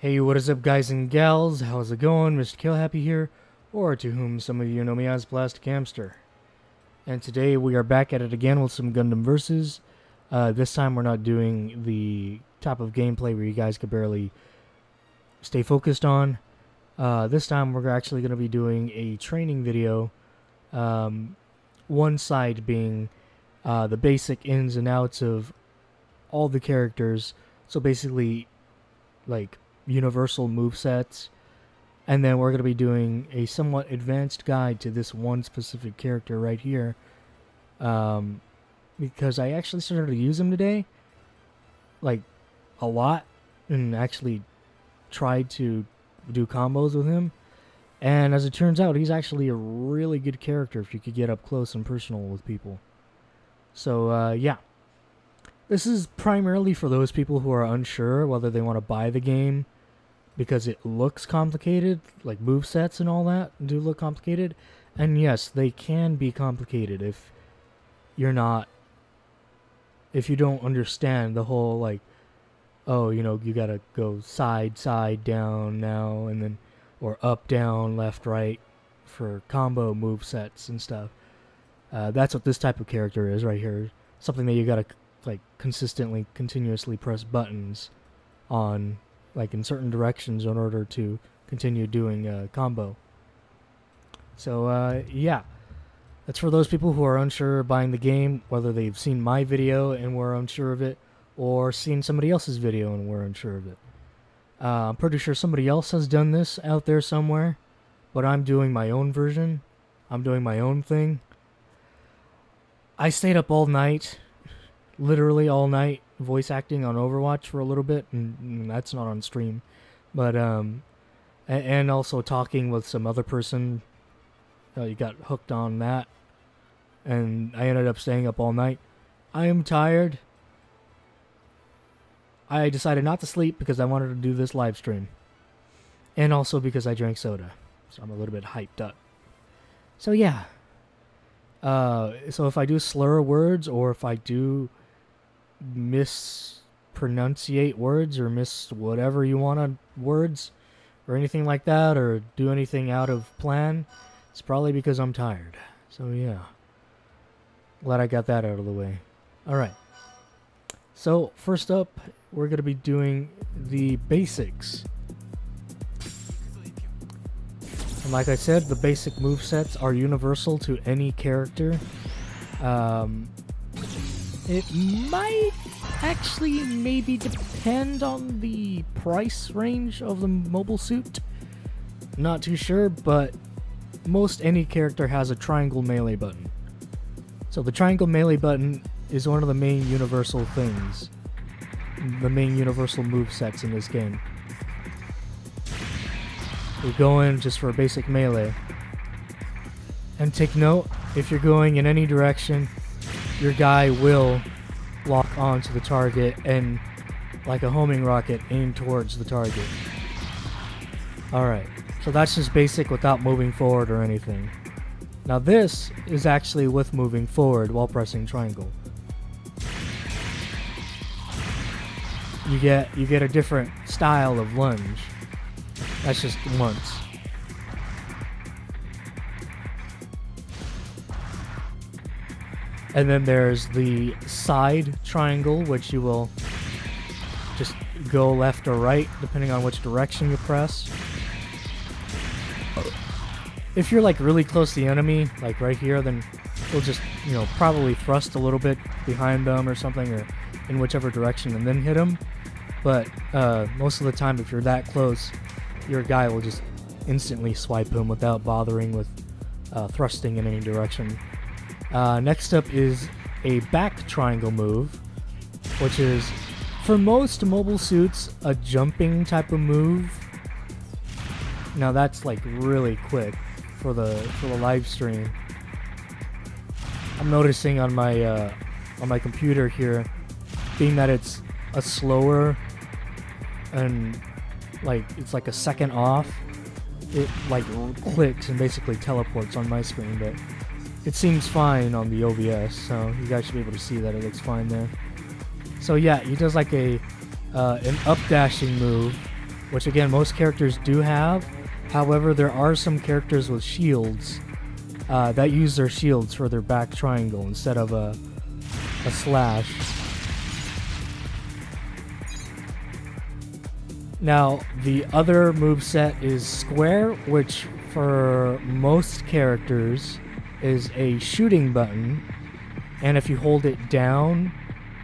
Hey, what is up, guys and gals? How's it going? Mr. Killhappy here, or to whom some of you know me as Plastic Hamster. And today we are back at it again with some Gundam Versus. This time we're not doing the type of gameplay where you guys could barely stay focused on. This time we're actually going to be doing a training video. One side being the basic ins and outs of all the characters. So basically, like, universal movesets, and then we're going to be doing a somewhat advanced guide to this one specific character right here, because I actually started to use him today, like, a lot, and actually tried to do combos with him, and as it turns out, he's actually a really good character if you could get up close and personal with people. So, yeah. This is primarily for those people who are unsure whether they want to buy the game because it looks complicated, like movesets and all that do look complicated. And yes, they can be complicated if you don't understand the whole, like, oh, you know, you gotta go side, down now, and then, or up, down, left, right for combo movesets and stuff. That's what this type of character is right here. Something that you gotta, like, continuously press buttons on, like, in certain directions in order to continue doing a combo. So, yeah. That's for those people who are unsure buying the game, whether they've seen my video and were unsure of it, or seen somebody else's video and were unsure of it. I'm pretty sure somebody else has done this out there somewhere, but I'm doing my own version. I'm doing my own thing. I stayed up all night, literally all night, voice acting on Overwatch for a little bit, and that's not on stream, but and also talking with some other person. You got hooked on that, and I ended up staying up all night. I am tired. I decided not to sleep because I wanted to do this live stream, and also because I drank soda, so I'm a little bit hyped up. So yeah. So if I do slur words, or if I do mispronunciate words, or miss whatever you want on words, or anything like that, or do anything out of plan, it's probably because I'm tired. So yeah. Glad I got that out of the way. Alright. So, first up, we're going to be doing the basics. And like I said, the basic movesets are universal to any character. It might actually maybe depend on the price range of the mobile suit. Not too sure, but most any character has a triangle melee button. So the triangle melee button is one of the main universal things. The main universal movesets in this game. We go in just for a basic melee. And take note, if you're going in any direction, your guy will lock onto the target and, like a homing rocket, aim towards the target. Alright, so that's just basic without moving forward or anything. Now this is actually with moving forward while pressing triangle. You get a different style of lunge. That's just once. And then there's the side triangle, which you will just go left or right, depending on which direction you press. If you're, like, really close to the enemy, like right here, then you'll just, you know, probably thrust a little bit behind them or something, or in whichever direction, and then hit them. But most of the time, if you're that close, your guy will just instantly swipe him without bothering with thrusting in any direction. Next up is a back triangle move, which is, for most mobile suits, a jumping type of move. Now that's, like, really quick for the live stream. I'm noticing on my computer here, being that it's a slower and, like, it's like a second off, it, like, clicks and basically teleports on my screen, but it seems fine on the OBS, so you guys should be able to see that it looks fine there. So yeah, he does like an up dashing move, which again most characters do have. However, there are some characters with shields that use their shields for their back triangle instead of a slash. Now, the other moveset is square, which for most characters is a shooting button, and if you hold it down,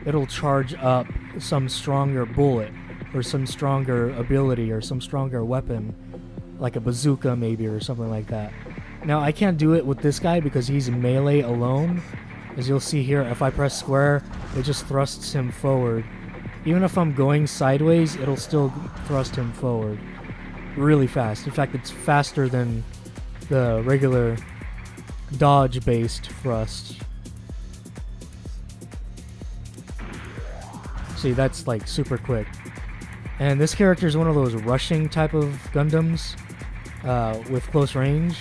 it'll charge up some stronger bullet, or some stronger ability, or some stronger weapon, like a bazooka maybe, or something like that. Now, I can't do it with this guy because he's melee alone. As you'll see here, if I press square, it just thrusts him forward. Even if I'm going sideways, it'll still thrust him forward really fast. In fact, it's faster than the regular dodge-based thrust. See, that's like super quick. And this character is one of those rushing type of Gundams with close range.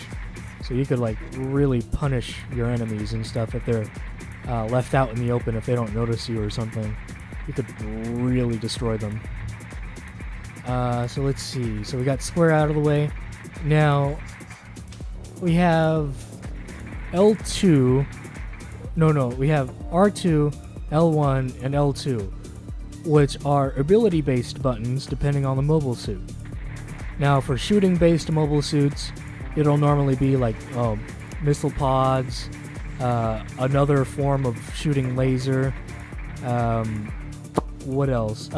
So you could like really punish your enemies and stuff if they're left out in the open, if they don't notice you or something. You could really destroy them. So let's see. So we got square out of the way. Now, we have L2. No, we have R2, L1, and L2, which are ability-based buttons depending on the mobile suit. Now, for shooting-based mobile suits, it'll normally be like missile pods, another form of shooting laser. What else?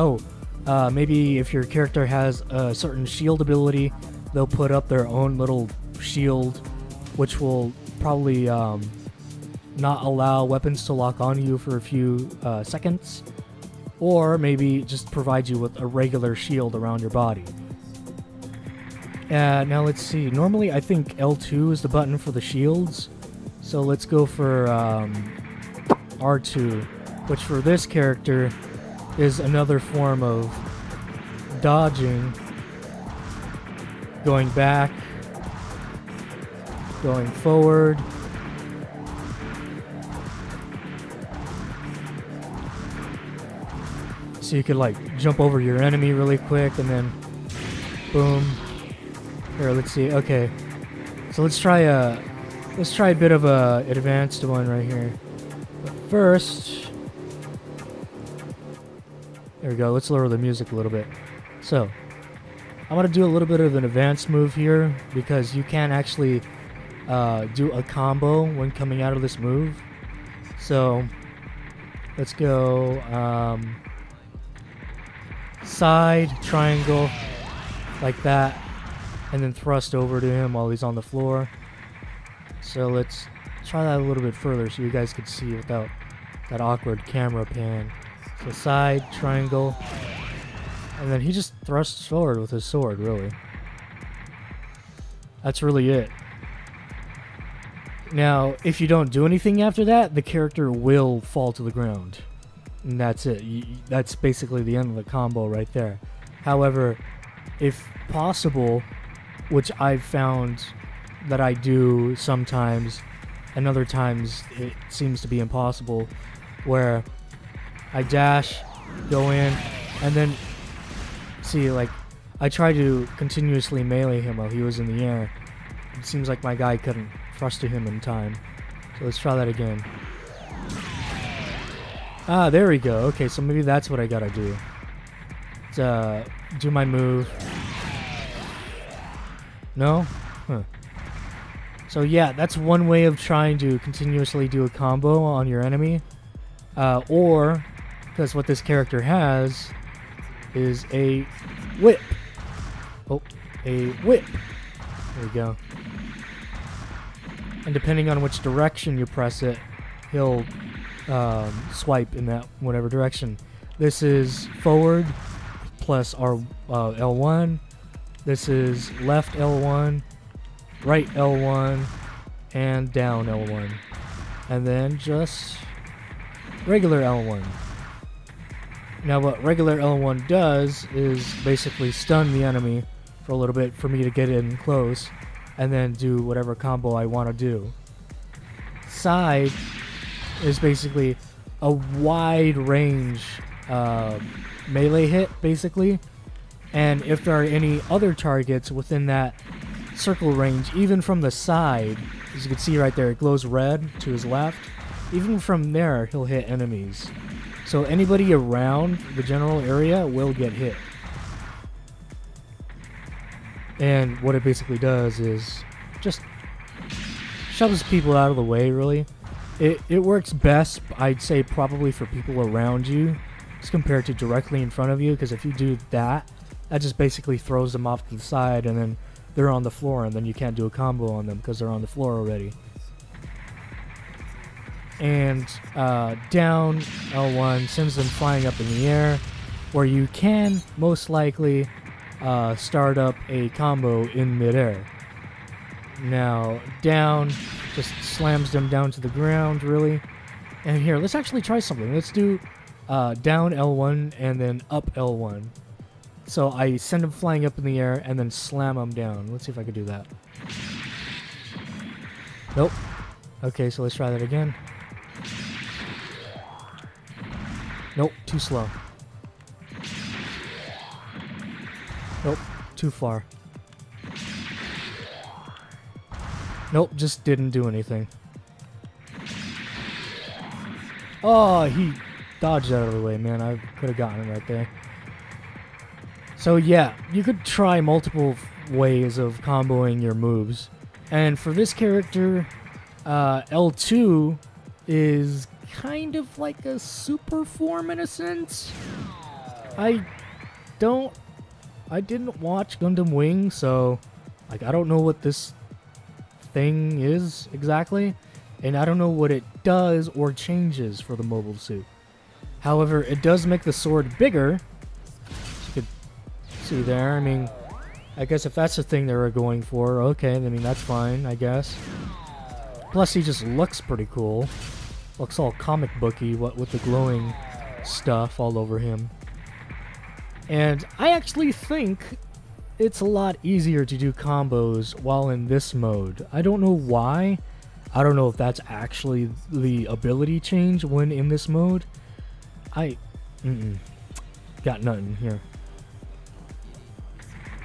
Maybe if your character has a certain shield ability, they'll put up their own little shield, which will probably not allow weapons to lock on you for a few seconds, or maybe just provide you with a regular shield around your body. Now let's see. Normally I think L2 is the button for the shields, so let's go for R2, which for this character is another form of dodging, going back, going forward. So you could like jump over your enemy really quick and then boom. Here, let's see. Okay, so let's try a bit of a advanced one right here. But first, there we go. Let's lower the music a little bit. So I'm gonna do a little bit of an advanced move here because you can actually do a combo when coming out of this move. So let's go side triangle like that, and then thrust over to him while he's on the floor. So let's try that a little bit further so you guys can see without that awkward camera pan. So side triangle, and then he just thrusts forward with his sword, really. That's really it. Now, if you don't do anything after that, the character will fall to the ground. And that's it. That's basically the end of the combo right there. However, if possible, which I've found that I do sometimes, and other times it seems to be impossible, where I dash, go in, and then, see, like, I try to continuously melee him while he was in the air. It seems like my guy couldn't thrust to him in time. So let's try that again. Ah, there we go. Okay, so maybe that's what I gotta do. Do my move. No? Huh. So yeah, that's one way of trying to continuously do a combo on your enemy. Or, because what this character has is a whip. Oh, a whip. There we go. And depending on which direction you press it, he'll swipe in that whatever direction. This is forward plus our L1. This is left L1, right L1, and down L1. And then just regular L1. Now what regular L1 does is basically stun the enemy for a little bit for me to get in close and then do whatever combo I want to do. Side is basically a wide range melee hit, basically. And if there are any other targets within that circle range, even from the side, as you can see right there, it glows red to his left. Even from there, he'll hit enemies. So anybody around the general area will get hit. And what it basically does is just shoves people out of the way, really. It works best, I'd say, probably for people around you as compared to directly in front of you, because if you do that, that just basically throws them off to the side, and then they're on the floor, and then you can't do a combo on them because they're on the floor already. And down L1 sends them flying up in the air, where you can most likely start up a combo in midair. Now down just slams them down to the ground, really. And here, let's actually try something. Let's do down L1 and then up L1. So I send them flying up in the air and then slam them down. Let's see if I can do that. Nope. Okay, so let's try that again. Nope, too slow. Nope, too far. Nope, just didn't do anything. Oh, he dodged out of the way, man. I could have gotten him right there. So yeah, you could try multiple ways of comboing your moves. And for this character, L2 is kind of like a super form in a sense. I didn't watch Gundam Wing, so like I don't know what this thing is exactly, and I don't know what it does or changes for the mobile suit. However, it does make the sword bigger. You could see there. I mean, I guess if that's the thing they were going for, okay, I mean that's fine, I guess. Plus, he just looks pretty cool. Looks all comic booky, what with the glowing stuff all over him. And I actually think it's a lot easier to do combos while in this mode. I don't know why. I don't know if that's actually the ability change when in this mode. Got nothing here.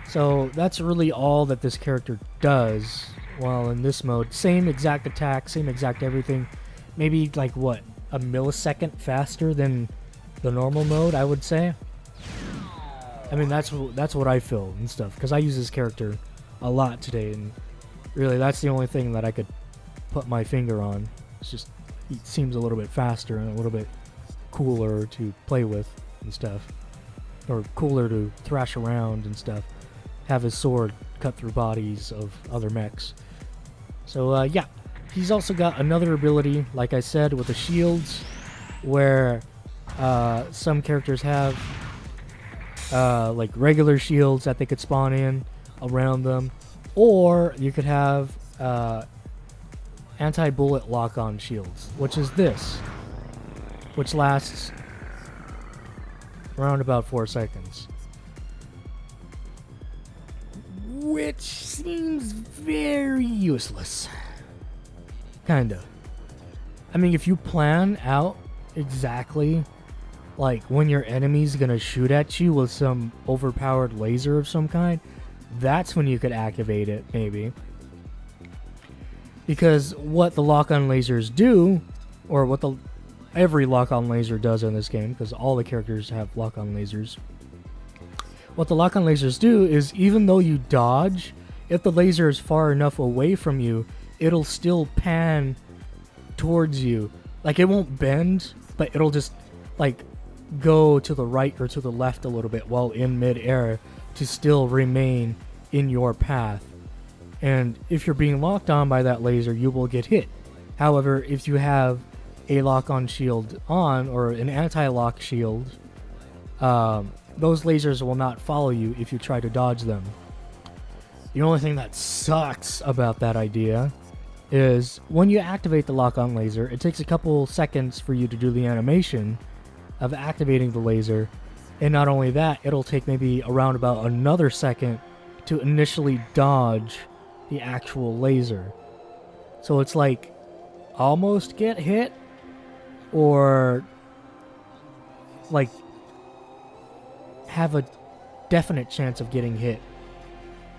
So that's really all that this character does while in this mode. Same exact attack, same exact everything. Maybe like what, a millisecond faster than the normal mode, I would say. I mean, that's what I feel and stuff, because I use this character a lot today, and really that's the only thing that I could put my finger on. It's just, he seems a little bit faster and a little bit cooler to play with and stuff, or cooler to thrash around and stuff. Have his sword cut through bodies of other mechs. So yeah, he's also got another ability, like I said, with the shields, where some characters have like regular shields that they could spawn in around them, or you could have anti-bullet lock-on shields, which is this, which lasts around about 4 seconds, which seems very useless. Kinda. I mean, if you plan out exactly like when your enemy's gonna shoot at you with some overpowered laser of some kind, that's when you could activate it, maybe. Because what the lock-on lasers do, or what every lock-on laser does in this game, because all the characters have lock-on lasers, what the lock-on lasers do is, even though you dodge, if the laser is far enough away from you, it'll still pan towards you. Like, it won't bend, but it'll just like go to the right or to the left a little bit while in mid-air to still remain in your path. And if you're being locked on by that laser, you will get hit. However, if you have a lock-on shield on, or an anti-lock shield, those lasers will not follow you if you try to dodge them. The only thing that sucks about that idea is when you activate the lock-on laser, it takes a couple seconds for you to do the animation of activating the laser, and not only that, it'll take maybe around about another second to initially dodge the actual laser. So it's like almost get hit, or like have a definite chance of getting hit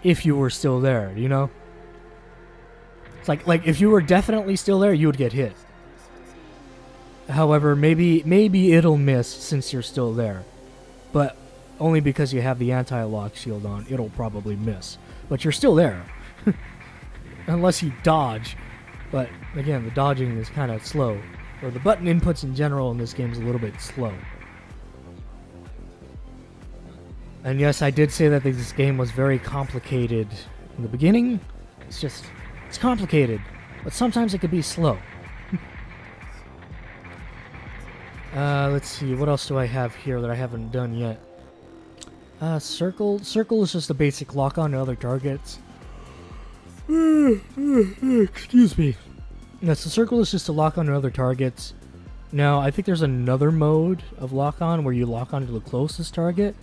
if you were still there, you know? It's like if you were definitely still there, you would get hit. However, maybe it'll miss since you're still there. But only because you have the anti-lock shield on, it'll probably miss. But you're still there. Unless you dodge. But again, the dodging is kind of slow. Or the button inputs in general in this game is a little bit slow. And yes, I did say that this game was very complicated in the beginning. It's complicated. But sometimes it could be slow. Let's see, what else do I have here that I haven't done yet? Circle. Circle is just a basic lock-on to other targets. Excuse me. Yeah, so circle is just a lock-on to other targets. Now, I think there's another mode of lock-on where you lock on to the closest target,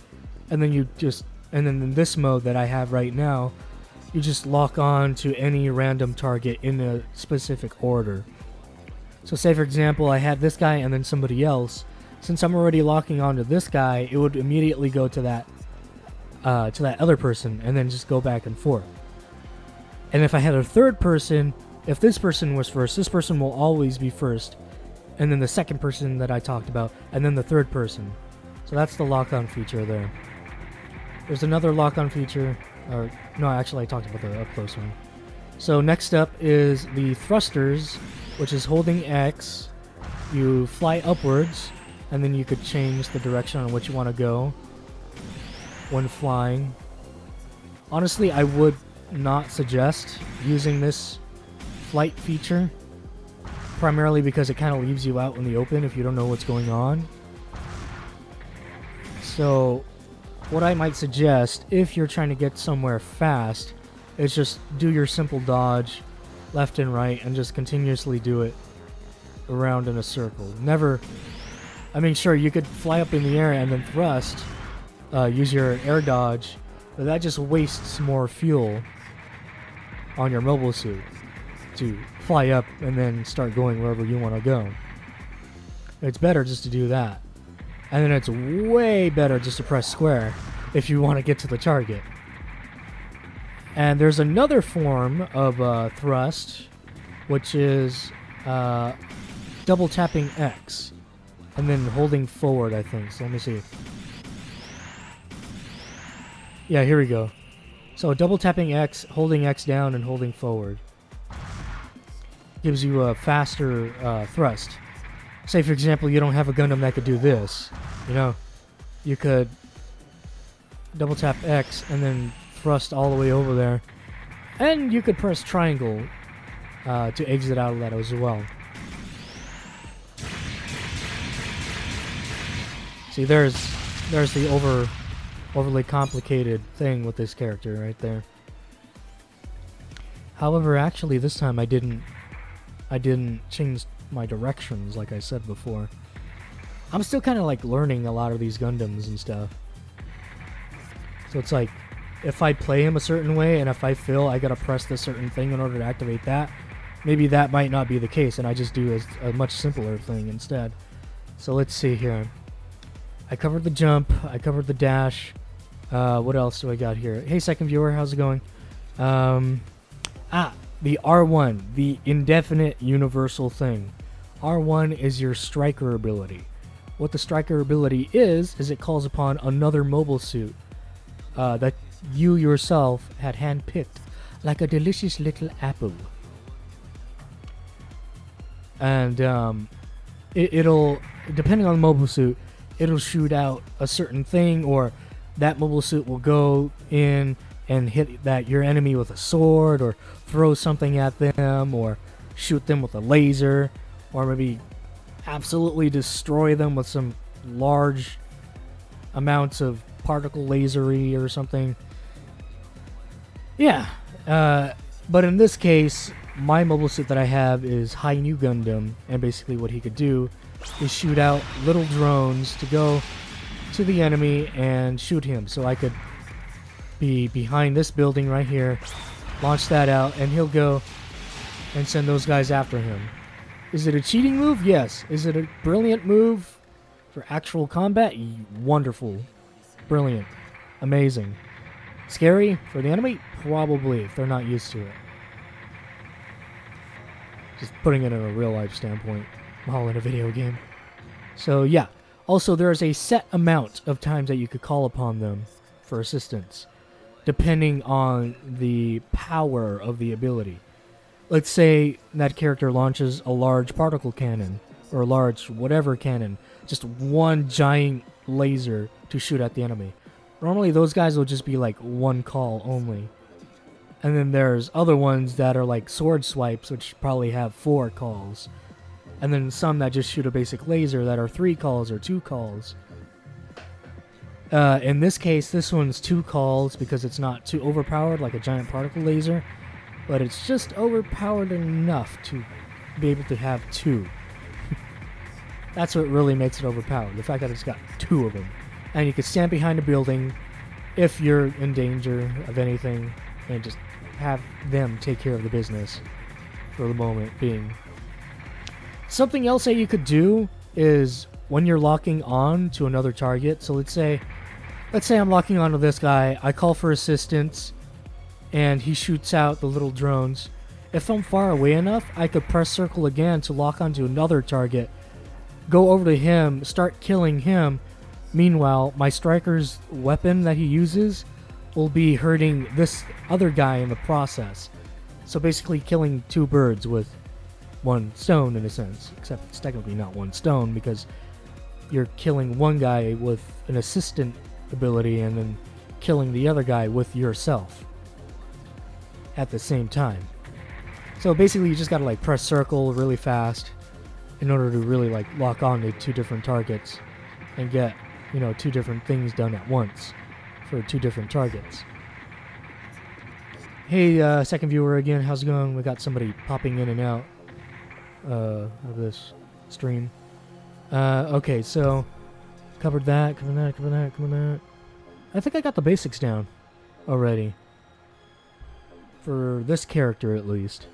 and then and then in this mode that I have right now, you just lock on to any random target in a specific order. So say for example, I had this guy and then somebody else. Since I'm already locking onto this guy, it would immediately go to that other person and then just go back and forth. And if I had a third person, if this person was first, this person will always be first. And then the second person that I talked about, and then the third person. So that's the lock-on feature there. There's another lock-on feature, or no, actually I talked about the up-close one. So next up is the thrusters, which is holding X. You fly upwards, and then you could change the direction on which you want to go when flying. Honestly, I would not suggest using this flight feature, primarily because it kind of leaves you out in the open if you don't know what's going on. So what I might suggest, if you're trying to get somewhere fast, is just do your simple dodge left and right and just continuously do it around in a circle. Never, I mean, sure, you could fly up in the air and then thrust, use your air dodge, but that just wastes more fuel on your mobile suit to fly up and then start going wherever you want to go. It's better just to do that. And then it's way better just to press square if you want to get to the target. And there's another form of thrust, which is double tapping X and then holding forward, I think. So let me see. Yeah, here we go. So double tapping X, holding X down, and holding forward gives you a faster thrust. Say, for example, you don't have a Gundam that could do this. You know, you could double tap X and then thrust all the way over there. And you could press triangle to exit out of that as well. See, there's the overly complicated thing with this character right there. However, actually this time I didn't change my directions like I said before. I'm still kind of like learning a lot of these Gundams and stuff. So it's like, if I play him a certain way and if I feel I gotta press this certain thing in order to activate that, maybe that might not be the case and I just do a much simpler thing instead. So let's see here. I covered the jump, I covered the dash. What else do I got here? Hey, second viewer, how's it going? The R1, the indefinite universal thing. R1 is your striker ability. What the striker ability is it calls upon another mobile suit that you yourself had handpicked, like a delicious little apple. And it'll, depending on the mobile suit, it'll shoot out a certain thing, or that mobile suit will go in and hit your enemy with a sword, or throw something at them, or shoot them with a laser, or maybe absolutely destroy them with some large amounts of particle lasery or something. Yeah, but in this case, my mobile suit that I have is High New Gundam, and basically what he could do is shoot out little drones to go to the enemy and shoot him. So I could be behind this building right here, launch that out, and he'll go and send those guys after him. Is it a cheating move? Yes. Is it a brilliant move for actual combat? Wonderful. Brilliant. Amazing. Scary for the enemy? Probably, if they're not used to it. Just putting it in a real life standpoint while in a video game. So yeah. Also, there is a set amount of times that you could call upon them for assistance, depending on the power of the ability. Let's say that character launches a large particle cannon, or a large whatever cannon, just one giant laser to shoot at the enemy. Normally those guys will just be like one call only. And then there's other ones that are like sword swipes, which probably have 4 calls. And then some that just shoot a basic laser that are 3 calls or 2 calls. In this case, this one's 2 calls because it's not too overpowered like a giant particle laser. But it's just overpowered enough to be able to have 2. That's what really makes it overpowered. The fact that it's got 2 of them. And you can stand behind a building if you're in danger of anything and just have them take care of the business for the moment being. Something else that you could do is when you're locking on to another target. So let's say I'm locking onto this guy. I call for assistance and he shoots out the little drones. If I'm far away enough, I could press circle again to lock onto another target. Go over to him, start killing him. Meanwhile, my striker's weapon that he uses will be hurting this other guy in the process. So basically killing 2 birds with 1 stone in a sense. Except it's technically not 1 stone because you're killing one guy with an assistant ability and then killing the other guy with yourself at the same time. So basically you just gotta like press circle really fast in order to really like lock on to 2 different targets and get, 2 different things done at once for 2 different targets. Hey, second viewer again, how's it going? We got somebody popping in and out of this stream. Okay, so covered that. I think I got the basics down already. For this character at least.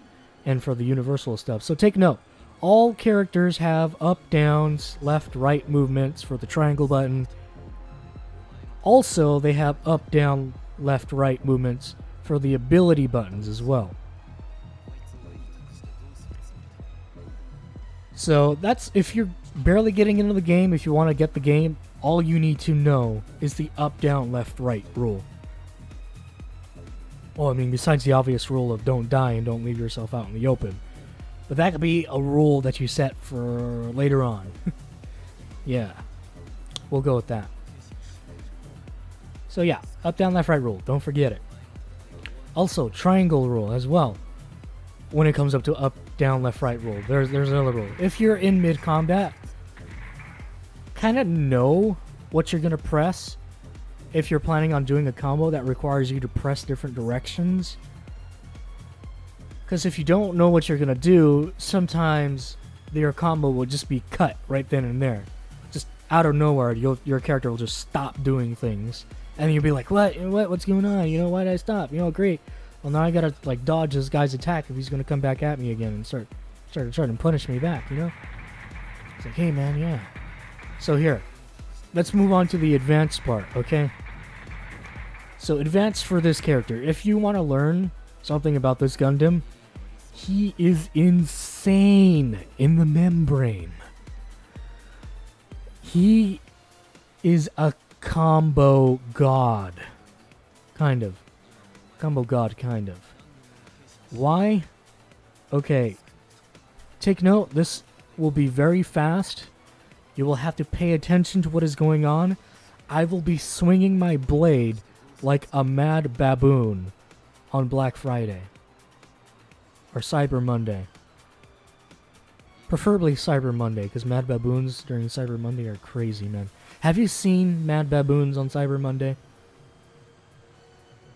And for the universal stuff. So take note. All characters have up, downs, left, right movements for the triangle button. Also, they have up, down, left, right movements for the ability buttons as well. So that's if you're barely getting into the game, if you want to get the game, all you need to know is the up, down, left, right rule. Well, I mean, besides the obvious rule of don't die and don't leave yourself out in the open. But that could be a rule that you set for later on. Yeah. We'll go with that. So yeah, up, down, left, right rule. Don't forget it. Also, triangle rule as well. When it comes up to up, down, left, right rule. There's another rule. If you're in mid-combat, kind of know what you're going to press. If you're planning on doing a combo that requires you to press different directions. Because if you don't know what you're going to do, sometimes your combo will just be cut right then and there. Just out of nowhere, your character will just stop doing things. And you'll be like, what's going on? Why did I stop? Great. Well, now I got to like dodge this guy's attack if he's going to come back at me again and start trying to punish me back, It's like, hey man, yeah. So here, let's move on to the advanced part, okay? So advanced for this character. If you want to learn something about this Gundam, he is insane in the membrane. He is a combo god. Kind of. Combo god, kind of. Why? Okay. Take note, this will be very fast. You will have to pay attention to what is going on. I will be swinging my blade like a mad baboon on Black Friday. Or Cyber Monday. Preferably Cyber Monday, because Mad Baboons during Cyber Monday are crazy, man. Have you seen Mad Baboons on Cyber Monday?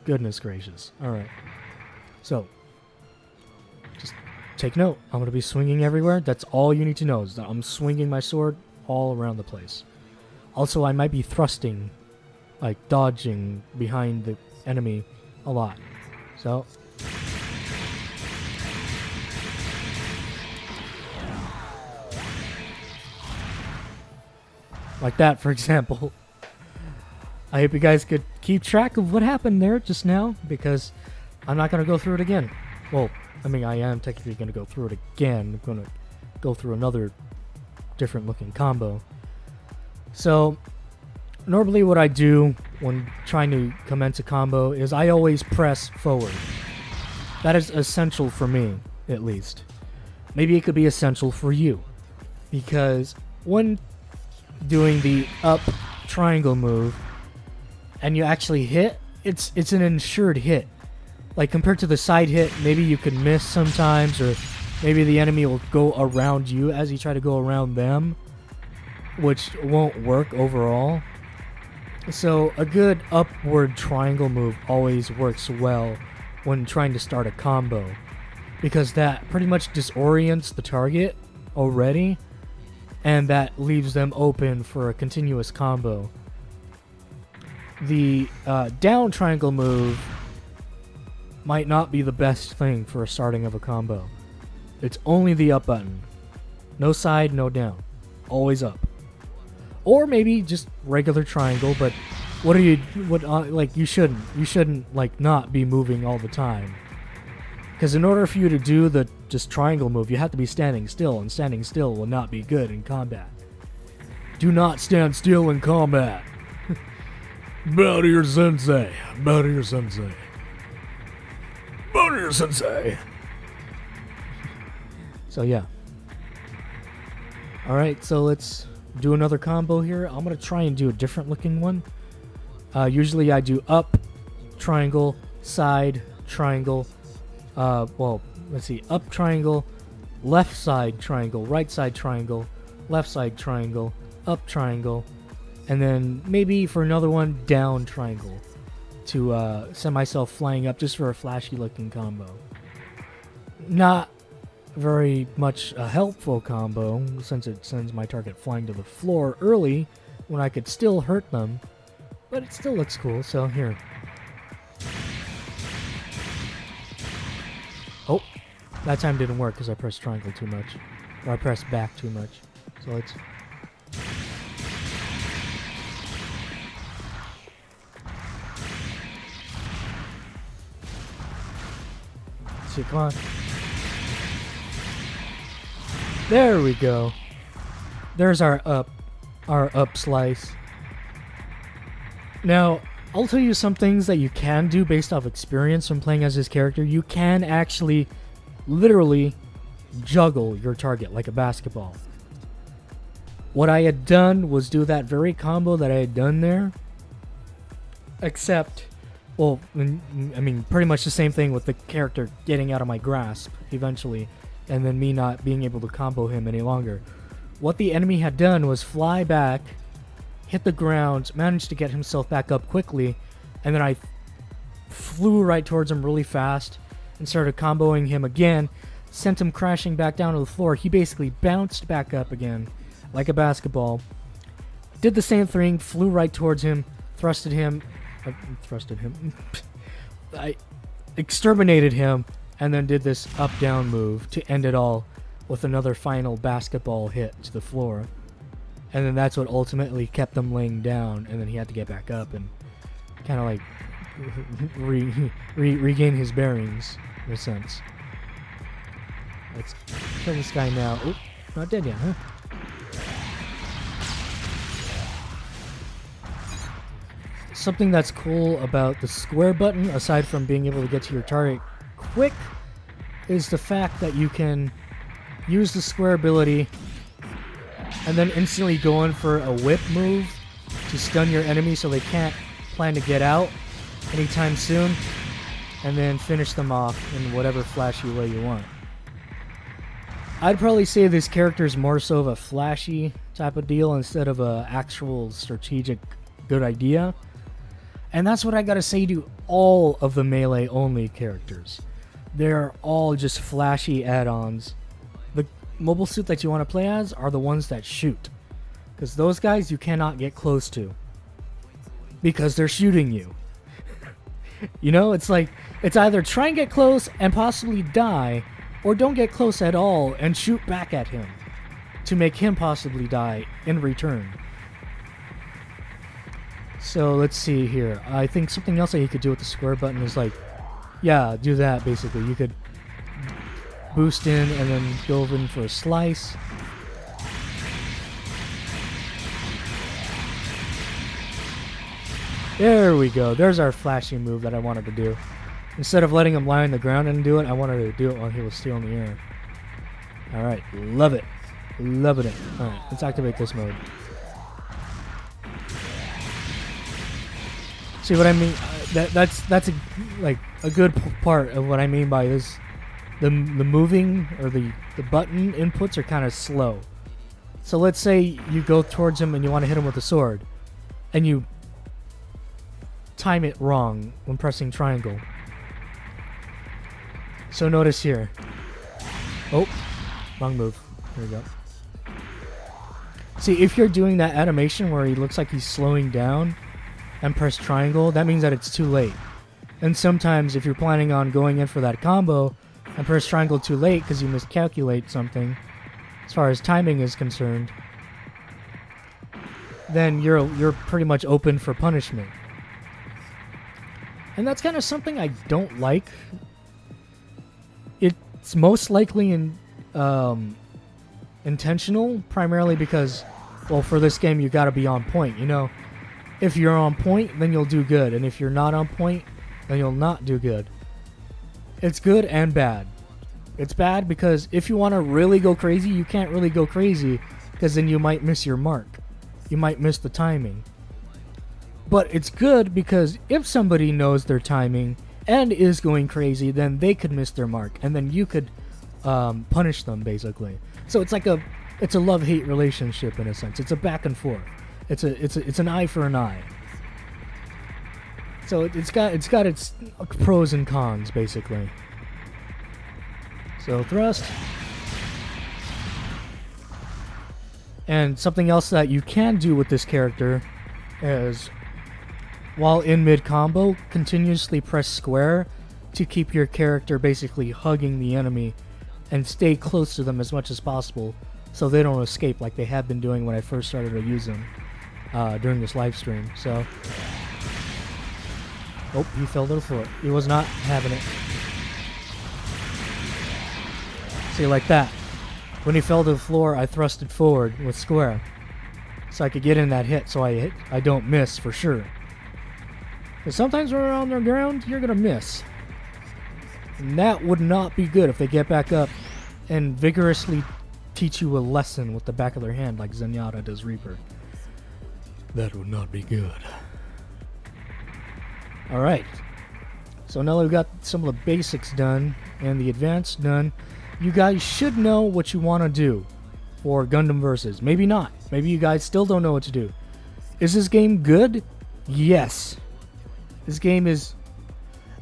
Goodness gracious. Alright. So, just take note. I'm going to be swinging everywhere. That's all you need to know. Is that I'm swinging my sword all around the place. Also, I might be thrusting, like dodging behind the enemy a lot. So... like that, for example. I hope you guys could keep track of what happened there just now, because I'm not going to go through it again. Well, I mean, I am technically going to go through it again. I'm going to go through another different looking combo. So, normally what I do when trying to commence a combo is I always press forward. That is essential for me, at least. Maybe it could be essential for you, because when doing the up triangle move and you actually hit, it's an ensured hit. Like, compared to the side hit, maybe you could miss sometimes, or maybe the enemy will go around you as you try to go around them, which won't work overall. So a good upward triangle move always works well when trying to start a combo, because that pretty much disorients the target already, and that leaves them open for a continuous combo. The down triangle move might not be the best thing for a starting of a combo. It's only the up button. No side, no down. Always up. Or maybe just regular triangle, but you shouldn't like not be moving all the time. Because in order for you to do the just triangle move, you have to be standing still, and standing still will not be good in combat. Do not stand still in combat. Bow to your sensei. Bow to your sensei. Bow to your sensei. So yeah. Alright, so let's do another combo here. I'm going to try and do a different looking one. Usually I do up, triangle, side, triangle. Well, let's see. Up triangle, left side triangle, right side triangle, left side triangle, up triangle, and then maybe for another one, down triangle to send myself flying up just for a flashy looking combo. Not very much a helpful combo, since it sends my target flying to the floor early when I could still hurt them, but it still looks cool. So here. Oh, that time didn't work because I pressed triangle too much, or I pressed back too much. So let's... see, come on. There we go. There's our up slice. Now, I'll tell you some things that you can do based off experience from playing as this character. You can actually, literally, juggle your target like a basketball. What I had done was do that very combo that I had done there, except, well, I mean, pretty much the same thing with the character getting out of my grasp eventually, and then me not being able to combo him any longer. What the enemy had done was fly back, hit the ground, managed to get himself back up quickly, and then I flew right towards him really fast and started comboing him again, sent him crashing back down to the floor. He basically bounced back up again like a basketball, did the same thing, flew right towards him, thrusted him, I exterminated him, and then did this up-down move to end it all with another final basketball hit to the floor. And then that's what ultimately kept him laying down, and then he had to get back up and kind of like regain his bearings, in a sense. Let's kill this guy now. Oop, not dead yet, huh? Something that's cool about the square button, aside from being able to get to your target quick, is the fact that you can use the square ability and then instantly go in for a whip move to stun your enemy so they can't plan to get out anytime soon, and then finish them off in whatever flashy way you want. I'd probably say this character is more so of a flashy type of deal instead of a actual strategic good idea. And that's what I gotta say to all of the melee only characters. They're all just flashy add-ons. The mobile suit that you want to play as are the ones that shoot, because those guys you cannot get close to because they're shooting you. You know, it's like, it's either try and get close and possibly die, or don't get close at all and shoot back at him to make him possibly die in return. So let's see here. I think something else that you could do with the square button is like, yeah, do that basically. You could boost in and then go in for a slice. There we go. There's our flashing move that I wanted to do. Instead of letting him lie on the ground and do it, I wanted to do it while he was still in the air. Alright, love it. Loving it. Alright, let's activate this mode. See what I mean? That's a good part of what I mean by this. The moving or the button inputs are kind of slow. So let's say you go towards him and you want to hit him with a sword, and you time it wrong when pressing triangle. So notice here. Oh, wrong move. There we go. See, if you're doing that animation where he looks like he's slowing down and press triangle, that means that it's too late. And sometimes if you're planning on going in for that combo and press triangle too late because you miscalculate something as far as timing is concerned, then you're pretty much open for punishment. And that's kind of something I don't like. It's most likely intentional, primarily because, well, for this game you gotta be on point, you know. If you're on point, then you'll do good, and if you're not on point, then you'll not do good. It's good and bad. It's bad because if you want to really go crazy, you can't really go crazy, because then you might miss your mark. You might miss the timing. But it's good because if somebody knows their timing and is going crazy, then they could miss their mark, and then you could punish them, basically. So it's like it's a love-hate relationship in a sense. It's a back and forth. It's an eye for an eye. So it's got its pros and cons, basically. So thrust. And something else that you can do with this character is, while in mid-combo, continuously press square to keep your character basically hugging the enemy and stay close to them as much as possible so they don't escape like they have been doing when I first started to use them during this live stream. So, oh, he fell to the floor. He was not having it. See, like that. When he fell to the floor, I thrusted forward with square so I could get in that hit so I don't miss for sure. Because sometimes when you're on the ground, you're going to miss. And that would not be good if they get back up and vigorously teach you a lesson with the back of their hand like Zenyatta does Reaper. That would not be good. Alright. So now that we've got some of the basics done and the advanced done, you guys should know what you want to do for Gundam Versus. Maybe not. Maybe you guys still don't know what to do. Is this game good? Yes. This game is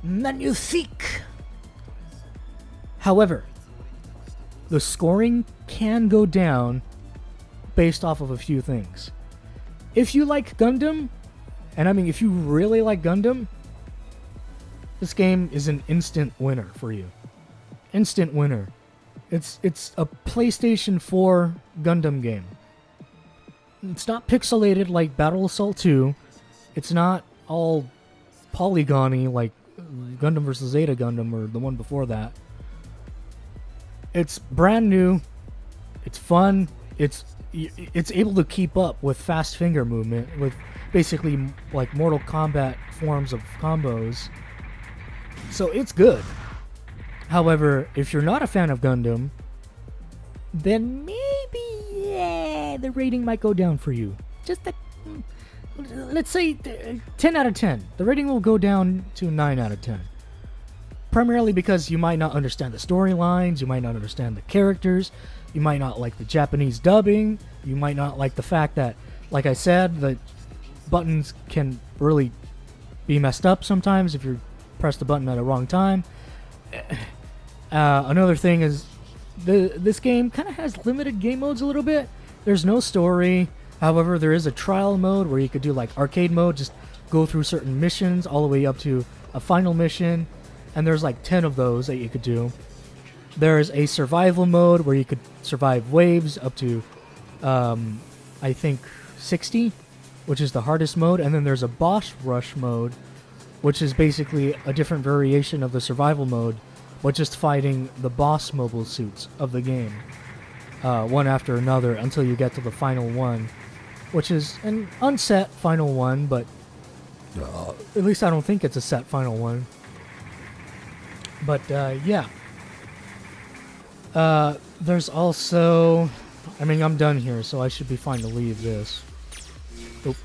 magnifique. However, the scoring can go down based off of a few things. If you like Gundam, and I mean if you really like Gundam, this game is an instant winner for you. Instant winner. It's a PlayStation 4 Gundam game. It's not pixelated like Battle Assault 2. It's not all polygony like Gundam vs. Zeta Gundam or the one before that. It's brand new. It's fun. It's able to keep up with fast finger movement, with basically like Mortal Kombat forms of combos. So it's good. However, if you're not a fan of Gundam, then maybe the rating might go down for you. Just let's say 10 out of 10. The rating will go down to 9 out of 10. Primarily because you might not understand the storylines, you might not understand the characters, you might not like the Japanese dubbing, you might not like the fact that, like I said, the buttons can really be messed up sometimes if you press the button at the wrong time. Another thing is, this game kind of has limited game modes a little bit. There's no story. However, there is a trial mode where you could do like arcade mode, just go through certain missions all the way up to a final mission. And there's like 10 of those that you could do. There's a survival mode where you could survive waves up to, I think, 60. which is the hardest mode, and then there's a boss rush mode, which is basically a different variation of the survival mode, but just fighting the boss mobile suits of the game, one after another until you get to the final one, which is an unset final one, but at least I don't think it's a set final one. But yeah. There's also... I mean, I'm done here, so I should be fine to leave this. Oop.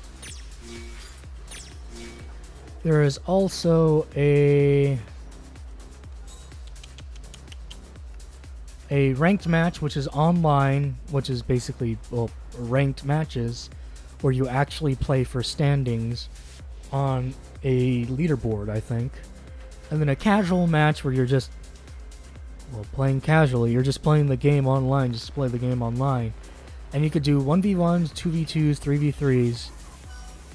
There is also a ranked match, which is online, which is basically, well, ranked matches, where you actually play for standings on a leaderboard, I think. And then a casual match where you're just, well, playing casually. You're just playing the game online, just to play the game online. And you could do 1v1s, 2v2s,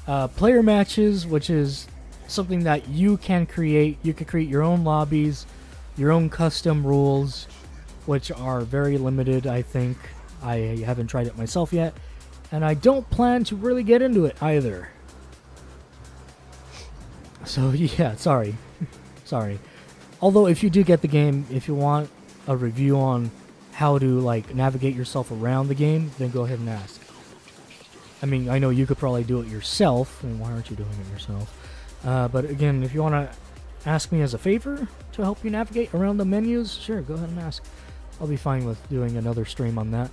3v3s. Player matches, which is something that you can create. You could create your own lobbies, your own custom rules, which are very limited, I think. I haven't tried it myself yet, and I don't plan to really get into it either. So yeah, sorry. Sorry. Although if you do get the game, if you want a review on how to like navigate yourself around the game, then go ahead and ask. I mean, I know you could probably do it yourself, and why aren't you doing it yourself? But again, if you want to ask me as a favor to help you navigate around the menus, sure, go ahead and ask. I'll be fine with doing another stream on that.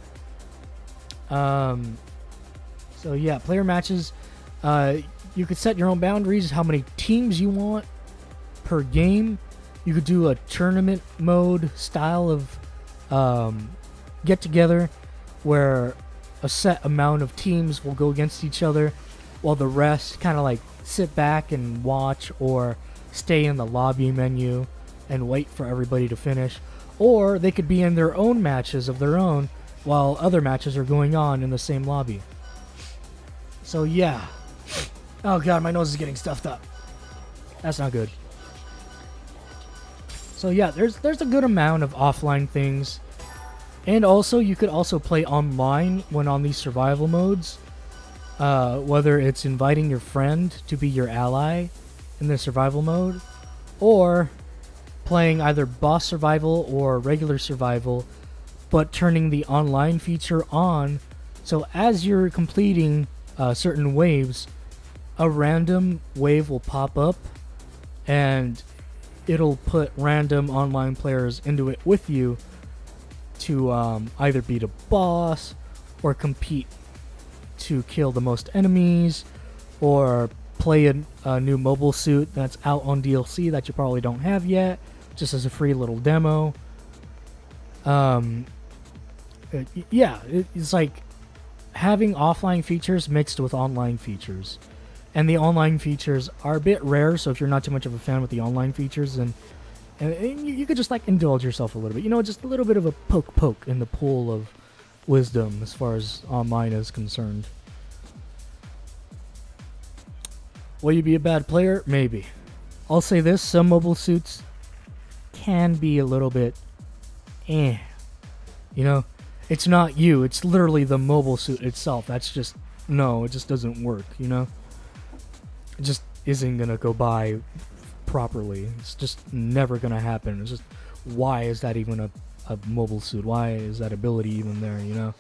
So yeah, player matches. You could set your own boundaries, how many teams you want per game. You could do a tournament mode style of get together where a set amount of teams will go against each other while the rest kind of like sit back and watch or stay in the lobby menu and wait for everybody to finish. Or they could be in their own matches of their own while other matches are going on in the same lobby. So yeah. Oh god, my nose is getting stuffed up. That's not good. So yeah, there's a good amount of offline things. And also, you could also play online when on these survival modes. Whether it's inviting your friend to be your ally in the survival mode, or playing either boss survival or regular survival, but turning the online feature on. So as you're completing certain waves, a random wave will pop up, and it'll put random online players into it with you to either beat a boss or compete to kill the most enemies, or play a new mobile suit that's out on DLC that you probably don't have yet, just as a free little demo. Yeah, it's like having offline features mixed with online features. And the online features are a bit rare, so if you're not too much of a fan with the online features, then and you could just like indulge yourself a little bit. You know, just a little bit of a poke in the pool of wisdom as far as online is concerned. Will you be a bad player? Maybe. I'll say this, some mobile suits can be a little bit You know, it's not you, it's literally the mobile suit itself. That's just, no, it just doesn't work, you know? It just isn't gonna go by properly. It's just never gonna happen. It's just, why is that even a mobile suit? Why is that ability even there, you know?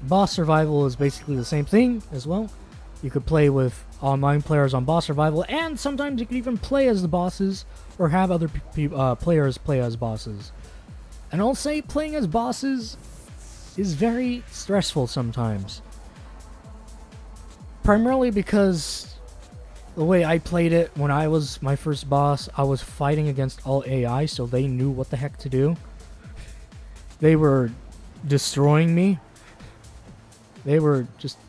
Boss survival is basically the same thing as well. You could play with online players on boss survival, and sometimes you could even play as the bosses or have other players play as bosses. And I'll say playing as bosses is very stressful sometimes. Primarily because the way I played it when I was my first boss, I was fighting against all AI, so they knew what the heck to do. They were destroying me. They were just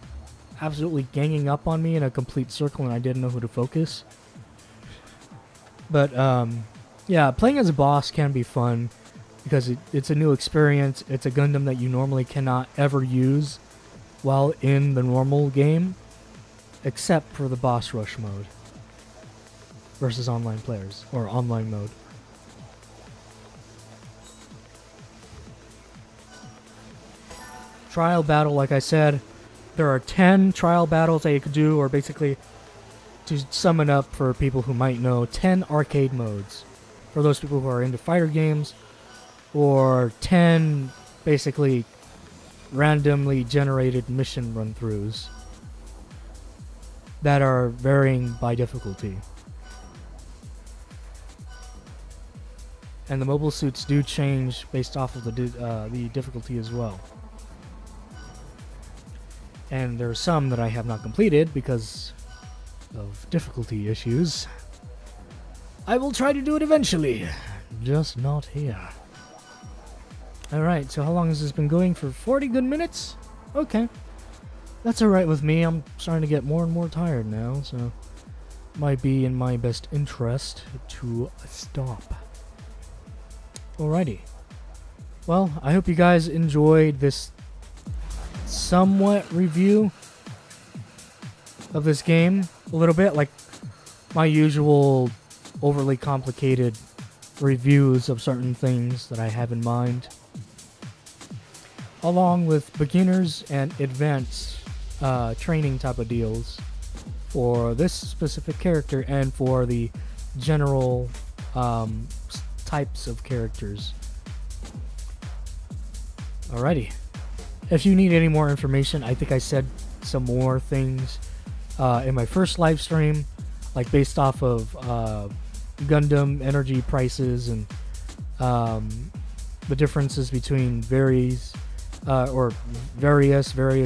absolutely ganging up on me in a complete circle, and I didn't know who to focus. But yeah, playing as a boss can be fun because it's a new experience. It's a Gundam that you normally cannot ever use while in the normal game, except for the boss rush mode versus online players, or online mode. trial battle, like I said, there are 10 trial battles that you could do, or basically, to sum it up for people who might know, 10 arcade modes. For those people who are into fighter games, or 10 basically randomly generated mission run-throughs that are varying by difficulty. And the mobile suits do change based off of the difficulty as well. And there are some that I have not completed because of difficulty issues. I will try to do it eventually, just not here. Alright, so how long has this been going? For 40 good minutes? Okay. That's alright with me. I'm starting to get more and more tired now, so might be in my best interest to stop. Alrighty. Well, I hope you guys enjoyed this somewhat review of this game a little bit, like my usual overly complicated reviews of certain things that I have in mind, along with beginners and advanced training type of deals for this specific character and for the general types of characters. Alrighty. If you need any more information, I think I said some more things in my first live stream, like based off of Gundam energy prices and the differences between various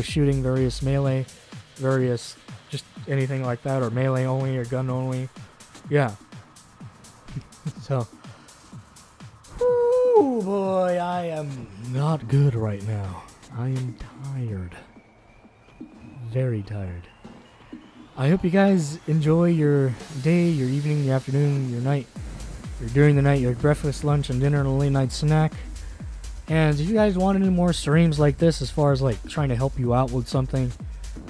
shooting, various melee, various just anything like that, or melee only or gun only. Yeah. So, oh boy, I am not good right now. I am tired. Very tired. I hope you guys enjoy your day, your evening, your afternoon, your night, or during the night, your breakfast, lunch, and dinner, and a late night snack. And if you guys want any more streams like this, as far as like trying to help you out with something,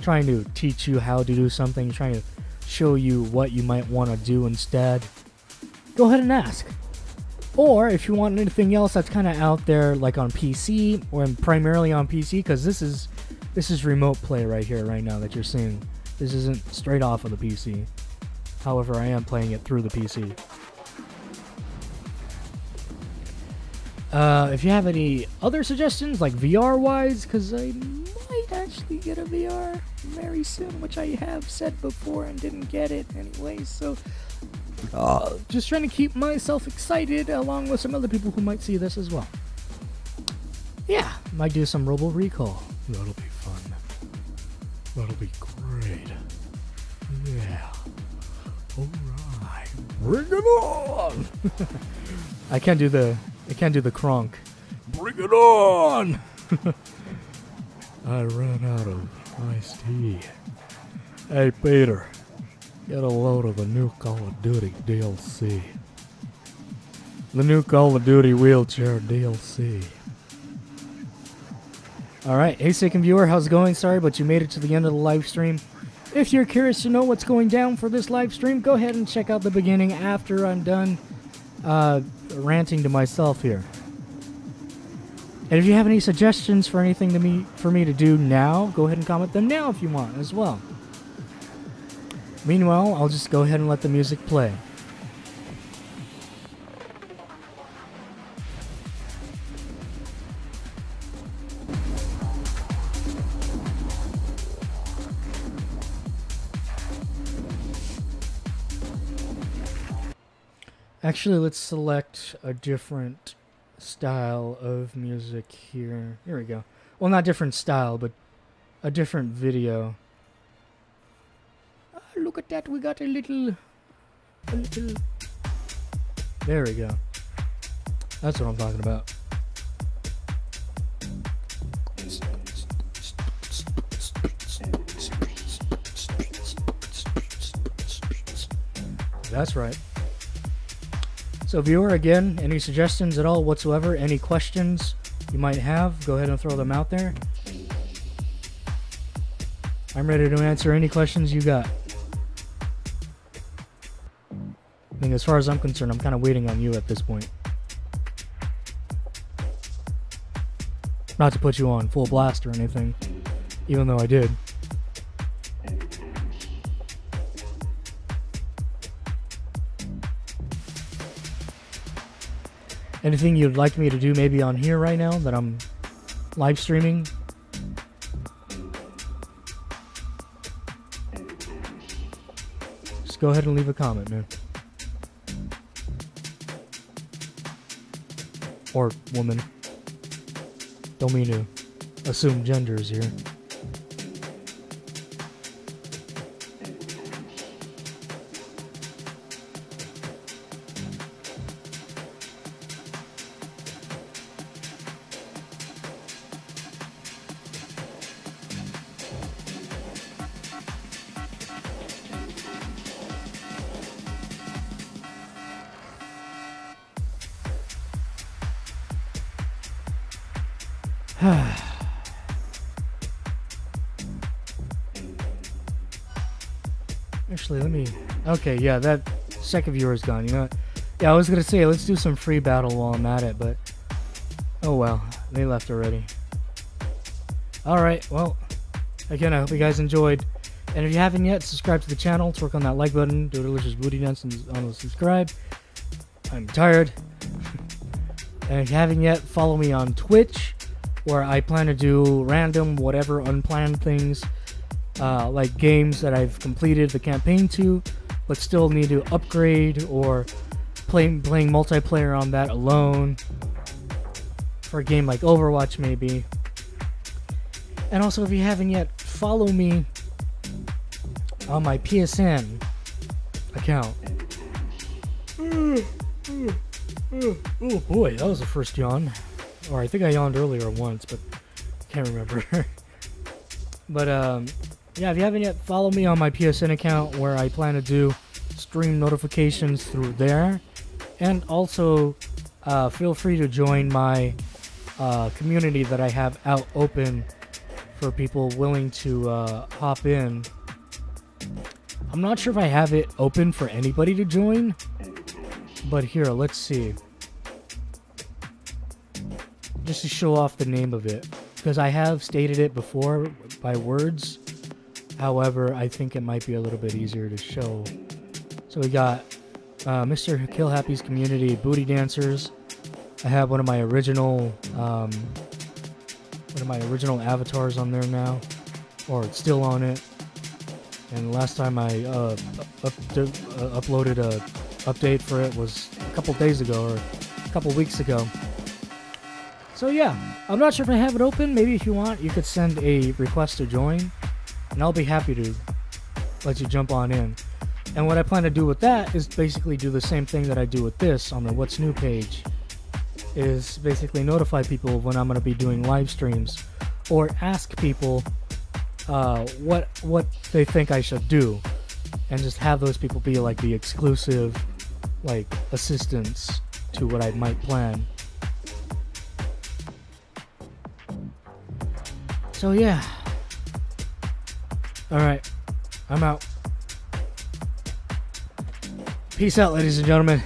trying to teach you how to do something, trying to show you what you might want to do instead, go ahead and ask. Or if you want anything else that's kind of out there, like on PC, or primarily on PC, because this is remote play right here, right now that you're seeing. This isn't straight off of the PC. However, I am playing it through the PC. If you have any other suggestions, like VR-wise, because I might actually get a VR very soon, which I have said before and didn't get it anyways, so just trying to keep myself excited, along with some other people who might see this as well. Yeah, might do some Robo Recall. That'll be fun. That'll be great. Yeah. Alright. Bring it on! I can't do the Kronk. Bring it on! I ran out of iced tea. Hey Peter, get a load of the new Call of Duty DLC. The new Call of Duty wheelchair DLC. Alright, hey second viewer, how's it going? Sorry, but you made it to the end of the live stream. If you're curious to know what's going down for this live stream, go ahead and check out the beginning after I'm done ranting to myself here. And if you have any suggestions for anything for me to do now, go ahead and comment them now if you want as well. Meanwhile, I'll just go ahead and let the music play. Actually, let's select a different style of music here. Here we go. Well, not different style, but a different video. Oh, look at that, we got a little... There we go. That's what I'm talking about. That's right. So viewer, again, any suggestions at all whatsoever, any questions you might have, go ahead and throw them out there. I'm ready to answer any questions you got. I think as far as I'm concerned, I'm kind of waiting on you at this point. Not to put you on full blast or anything, even though I did. Anything you'd like me to do maybe on here right now that I'm live streaming? Just go ahead and leave a comment, man. Or woman. Don't mean to assume genders here. Actually, let me... Okay, yeah, that second viewer is gone. You know what? Yeah, I was gonna say, let's do some free battle while I'm at it, but... Oh well, they left already. Alright, well... Again, I hope you guys enjoyed. And if you haven't yet, subscribe to the channel. Let's work on that like button. Do a delicious booty dance on the subscribe. I'm tired. And if you haven't yet, follow me on Twitch, where I plan to do random, whatever, unplanned things. Like games that I've completed the campaign to, but still need to upgrade, or playing multiplayer on that alone for a game like Overwatch maybe. And also, if you haven't yet, follow me on my PSN account. Oh boy, that was the first yawn. Or I think I yawned earlier once, but can't remember. But yeah, if you haven't yet, follow me on my PSN account, where I plan to do stream notifications through there. And also, feel free to join my community that I have out open for people willing to hop in. I'm not sure if I have it open for anybody to join, but here, let's see. Just to show off the name of it, because I have stated it before by words. However, I think it might be a little bit easier to show. So we got Mr. Kill Happy's community, Booty Dancers. I have one of my original avatars on there now, or it's still on it. And last time I uploaded a update for it was a couple days ago, or a couple weeks ago. So yeah, I'm not sure if I have it open. Maybe if you want, you could send a request to join, and I'll be happy to let you jump on in. And what I plan to do with that is basically do the same thing that I do with this on the What's New page, is basically notify people when I'm going to be doing live streams, or ask people what they think I should do, and just have those people be like the exclusive like assistants to what I might plan. So yeah. Alright. I'm out. Peace out, ladies and gentlemen.